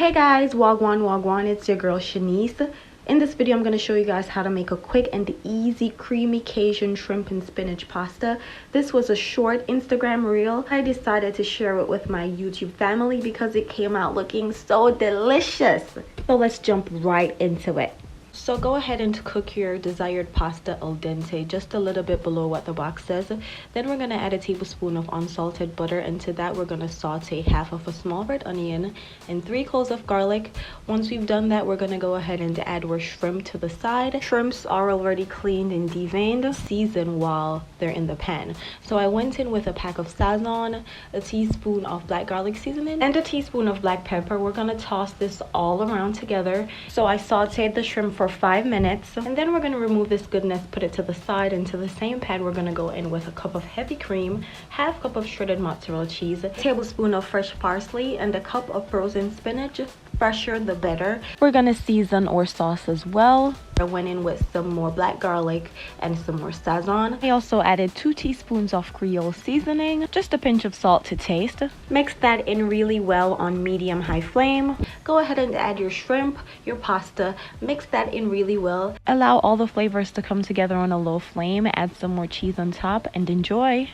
Hey guys, wagwan, it's your girl Shanice. In this video I'm going to show you guys how to make a quick and easy creamy Cajun shrimp and spinach pasta. This was a short Instagram reel. I decided to share it with my YouTube family because it came out looking so delicious. So let's jump right into it. So go ahead and cook your desired pasta al dente, just a little bit below what the box says. Then we're going to add a tablespoon of unsalted butter. Into that we're going to saute half of a small red onion and 3 cloves of garlic. Once we've done that, we're going to go ahead and add our shrimp to the side. Shrimps are already cleaned and deveined. Season while they're in the pan. So I went in with a pack of Sazon, a teaspoon of black garlic seasoning, and a teaspoon of black pepper. We're going to toss this all around together. So I sauteed the shrimp for 5 minutes, and then we're going to remove this goodness, put it to the side. Into the same pan we're going to go in with a cup of heavy cream, half cup of shredded mozzarella cheese, a tablespoon of fresh parsley, and a cup of frozen spinach. Fresher the better. We're going to season our sauce as well. I went in with some more black garlic and some more Sazon. I also added 2 teaspoons of Creole Seasoning, just a pinch of salt to taste. Mix that in really well on medium-high flame. Go ahead and add your shrimp, your pasta, mix that in really well. Allow all the flavors to come together on a low flame. Add some more cheese on top and enjoy.